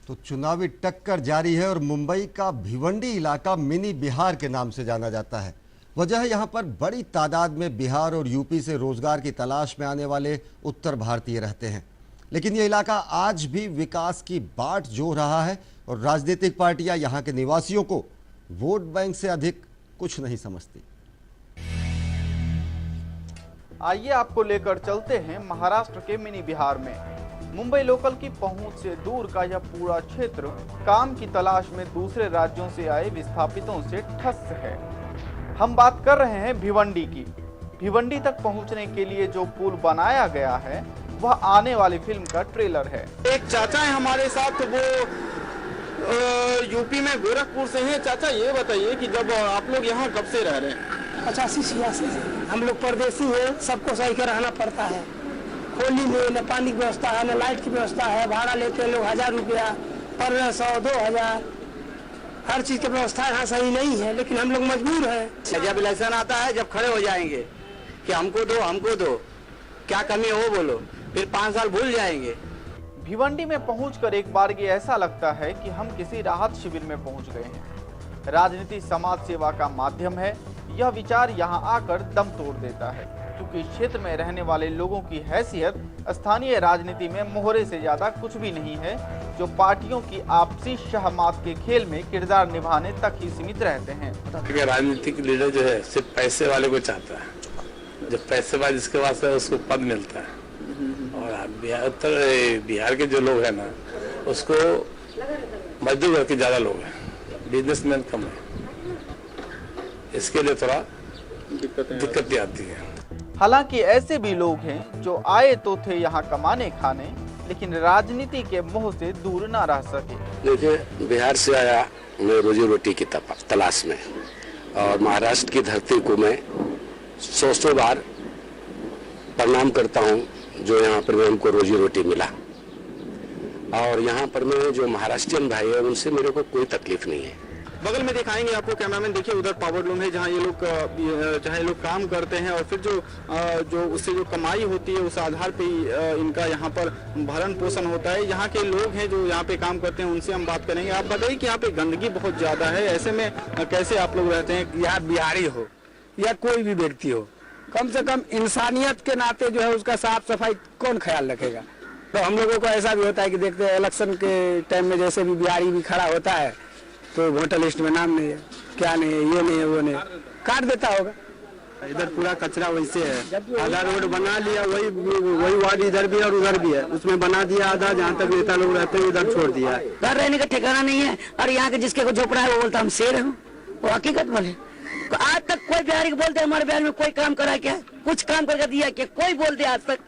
तो चुनावी टक्कर जारी है और मुंबई का भिवंडी इलाका मिनी बिहार के नाम से जाना जाता है। वजह है यहाँ पर बड़ी तादाद में बिहार और यूपी से रोजगार की तलाश में आने वाले उत्तर भारतीय रहते हैं। लेकिन ये इलाका आज भी विकास की बाट जोह रहा है और राजनीतिक पार्टियां यहाँ के निवासियों को वोट बैंक से अधिक कुछ नहीं समझती। आइए आपको लेकर चलते हैं महाराष्ट्र के मिनी बिहार में। मुंबई लोकल की पहुंच से दूर का यह पूरा क्षेत्र काम की तलाश में दूसरे राज्यों से आए विस्थापितों से ठस है। हम बात कर रहे हैं भिवंडी की। भिवंडी तक पहुंचने के लिए जो पुल बनाया गया है वह आने वाली फिल्म का ट्रेलर है। एक चाचा है हमारे साथ, वो यूपी में गोरखपुर से हैं। चाचा ये बताइए कि जब आप लोग यहाँ कब से रह रहे हैं? 85-86 से। हम लोग परदेसी हैं, सबको सही कर रहना पड़ता है। होली में न पानी की व्यवस्था है, न लाइट की व्यवस्था है। भाड़ा लेते हैं लोग 1000 रुपया, 1500, 2000। हर चीज की व्यवस्था यहाँ सही नहीं है, लेकिन हम लोग मजबूर हैं। जब इलेक्शन आता है, जब खड़े हो जाएंगे कि हमको दो, क्या कमी है वो बोलो, फिर 5 साल भूल जाएंगे। भिवंडी में पहुंचकर एक बार ये ऐसा लगता है कि हम किसी राहत शिविर में पहुंच गए हैं। राजनीति समाज सेवा का माध्यम है, यह विचार यहाँ आकर दम तोड़ देता है, क्योंकि इस क्षेत्र में रहने वाले लोगों की हैसियत स्थानीय राजनीति में मोहरे से ज्यादा कुछ भी नहीं है, जो पार्टियों की आपसी शहमात के खेल में किरदार निभाने तक ही सीमित रहते हैं। राजनीतिक लीडर जो है सिर्फ पैसे वाले को चाहता है। जब पैसे वाले जिसके पास है उसको पद मिलता है। और बिहार के जो लोग हैं ना, उसको मजदूर वर्ग के ज्यादा लोग हैं, बिजनेसमैन कम है। इसके लिए थोड़ा दिक्कतें आती है। हालांकि ऐसे भी लोग हैं जो आए तो थे यहाँ कमाने खाने, लेकिन राजनीति के मोह से दूर न रह सके। देखिए, बिहार से आया मैं रोजी रोटी की तलाश में, और महाराष्ट्र की धरती को मैं 100 बार प्रणाम करता हूँ जो यहाँ पर मैं हमको रोजी रोटी मिला। और यहाँ पर मैं जो महाराष्ट्रियन भाई है उनसे मेरे को कोई तकलीफ नहीं है। बगल में दिखाएंगे आपको कैमरामैन। देखिए उधर पावर लूम है, जहाँ ये लोग काम करते हैं, और फिर जो उससे जो कमाई होती है उस आधार पे इनका यहाँ पर भरण पोषण होता है। यहाँ के लोग हैं जो यहाँ पे काम करते हैं, उनसे हम बात करेंगे। आप बताइए कि यहाँ पे गंदगी बहुत ज्यादा है, ऐसे में कैसे आप लोग रहते हैं? या बिहारी हो या कोई भी व्यक्ति हो, कम से कम इंसानियत के नाते जो है उसका साफ सफाई कौन ख्याल रखेगा। तो हम लोगों को ऐसा भी होता है कि देखते हैं इलेक्शन के टाइम में जैसे भी बिहारी भी खड़ा होता है तो वोटर लिस्ट में नाम नहीं है, क्या नहीं है, ये नहीं है, वो नहीं, काट देता होगा। इधर पूरा कचरा वैसे है। आधा रोड बना लिया, वही वार्ड इधर भी है और उधर भी है, उसमें बना दिया आधा, जहाँ तक नेता लोग रहते हैं उधर छोड़ दिया। घर रहने का ठिकाना नहीं है, और यहाँ के जिसके को झोपड़ा है वो बोलता हम शेर हूँ। वो हकीकत बोले। आज तक कोई बिहारी को बोलते हमारे बिहार में कोई काम करा क्या, कुछ काम करके दिया क्या? कोई बोलते आज तक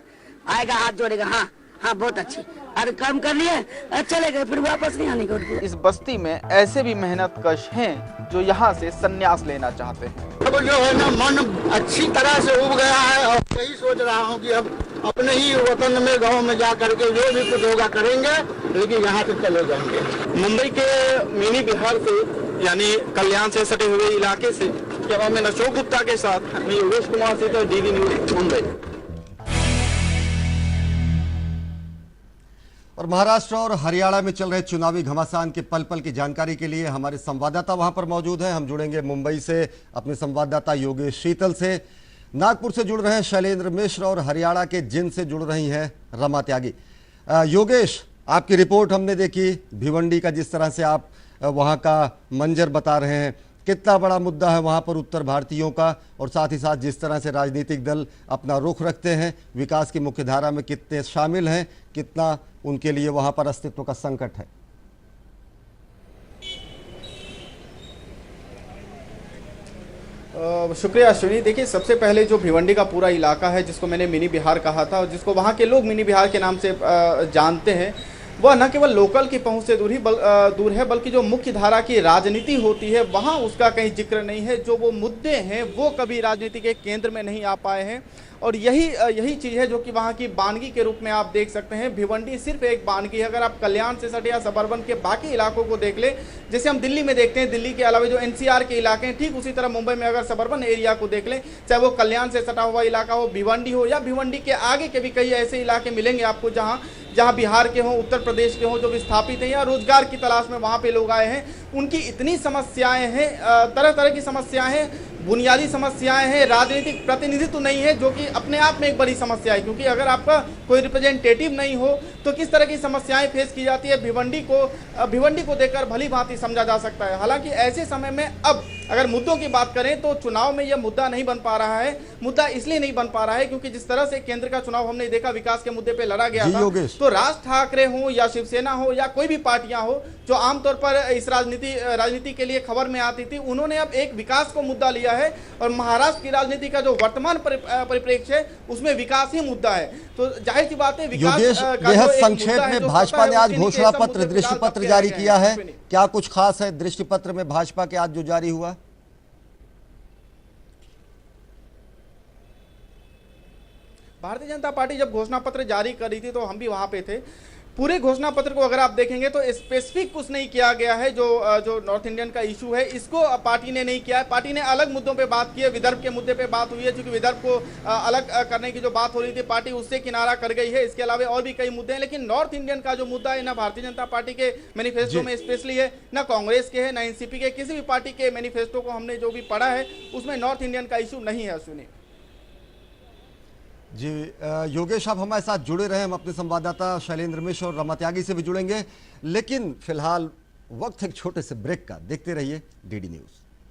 आएगा हाथ जोड़ेगा, हाँ हाँ बहुत अच्छी, अरे काम कर लिए चले गए, फिर वापस नहीं आने को। इस बस्ती में ऐसे भी मेहनत कश हैं जो यहाँ से संन्यास लेना चाहते हैं। अब जो है ना, मन अच्छी तरह से उब गया है, और यही सोच रहा हूँ कि अब अपने ही वतन में, गांव में जा करके जो भी कुछ होगा करेंगे, लेकिन यहाँ से चले जाएंगे। मुंबई के मिनी बिहार से, यानी कल्याण से सटे हुए इलाके से कैमरामैन अशोक गुप्ता के साथ मैं योगेश कुमार से, तो डीडी न्यूज मुंबई। और महाराष्ट्र और हरियाणा में चल रहे चुनावी घमासान के पल पल की जानकारी के लिए हमारे संवाददाता वहां पर मौजूद हैं। हम जुड़ेंगे मुंबई से अपने संवाददाता योगेश शीतल से, नागपुर से जुड़ रहे हैं शैलेंद्र मिश्र, और हरियाणा के जिंद से जुड़ रही हैं रमा त्यागी। योगेश, आपकी रिपोर्ट हमने देखी भिवंडी का, जिस तरह से आप वहां का मंजर बता रहे हैं, कितना बड़ा मुद्दा है वहां पर उत्तर भारतीयों का, और साथ ही साथ जिस तरह से राजनीतिक दल अपना रुख रखते हैं, विकास की मुख्य धारा में कितने शामिल हैं, कितना उनके लिए वहां पर अस्तित्व का संकट है। शुक्रिया अश्विनी। देखिए, सबसे पहले जो भिवंडी का पूरा इलाका है, जिसको मैंने मिनी बिहार कहा था और जिसको वहाँ के लोग मिनी बिहार के नाम से जानते हैं, वह न केवल लोकल की पहुंच से दूर है, बल्कि जो मुख्य धारा की राजनीति होती है वहाँ उसका कहीं जिक्र नहीं है। जो वो मुद्दे हैं वो कभी राजनीति के केंद्र में नहीं आ पाए हैं, और यही चीज़ है जो कि वहाँ की बानगी के रूप में आप देख सकते हैं। भिवंडी सिर्फ एक बानगी है। अगर आप कल्याण से सटे या सबर्बन के बाकी इलाकों को देख लें, जैसे हम दिल्ली में देखते हैं, दिल्ली के अलावा जो एनसीआर के इलाके हैं, ठीक उसी तरह मुंबई में अगर सबर्बन एरिया को देख लें, चाहे वो कल्याण से सटा हुआ इलाका हो, भिवंडी हो, या भिवंडी के आगे के भी कई ऐसे इलाके मिलेंगे आपको जहाँ जहां बिहार के हों, उत्तर प्रदेश के हों, जो विस्थापित हैं या रोजगार की तलाश में वहां पे लोग आए हैं, उनकी इतनी समस्याएं हैं, तरह तरह की समस्याएं हैं, बुनियादी समस्याएं हैं, राजनीतिक प्रतिनिधित्व नहीं है, जो कि अपने आप में एक बड़ी समस्या है, क्योंकि अगर आपका कोई रिप्रेजेंटेटिव नहीं हो तो किस तरह की समस्याएं फेस की जाती है, भिवंडी को देखकर भली भांति समझा जा सकता है। हालांकि ऐसे समय में अब अगर मुद्दों की बात करें तो चुनाव में यह मुद्दा नहीं बन पा रहा है। मुद्दा इसलिए नहीं बन पा रहा है क्योंकि जिस तरह से केंद्र का चुनाव हमने देखा विकास के मुद्दे पे लड़ा गया था, तो राज ठाकरे हो या शिवसेना हो या कोई भी पार्टियां हो जो आमतौर पर इस राजनीति के लिए खबर में आती थी, उन्होंने अब एक विकास को मुद्दा लिया है और महाराष्ट्र की राजनीति का जो वर्तमान परिप्रेक्ष्य है उसमें विकास ही मुद्दा है। तो जाहिर सी बात है विकास बेहद संक्षेप में भाजपा ने आज घोषणा पत्र, दृष्टि पत्र जारी किया है। क्या कुछ खास है दृष्टि पत्र में भाजपा के आज जो जारी हुआ? भारतीय जनता पार्टी जब घोषणा पत्र जारी कर रही थी तो हम भी वहां पे थे। पूरे घोषणा पत्र को अगर आप देखेंगे तो स्पेसिफिक कुछ नहीं किया गया है। जो नॉर्थ इंडियन का इशू है इसको पार्टी ने नहीं किया है। पार्टी ने अलग मुद्दों पे बात की है, विदर्भ के मुद्दे पे बात हुई है, क्योंकि विदर्भ को अलग करने की जो बात हो रही थी पार्टी उससे किनारा कर गई है। इसके अलावा और भी कई मुद्दे हैं, लेकिन नॉर्थ इंडियन का जो मुद्दा है ना भारतीय जनता पार्टी के मैनिफेस्टो में स्पेशली है, ना कांग्रेस के है, ना एनसीपी के, किसी भी पार्टी के मैनिफेस्टो को हमने जो भी पढ़ा है उसमें नॉर्थ इंडियन का इशू नहीं है। अश्विनी जी, योगेश आप हमारे साथ जुड़े रहे, हम अपने संवाददाता शैलेंद्र मिश्र और रमा त्यागी से भी जुड़ेंगे, लेकिन फिलहाल वक्त एक छोटे से ब्रेक का। देखते रहिए डीडी न्यूज।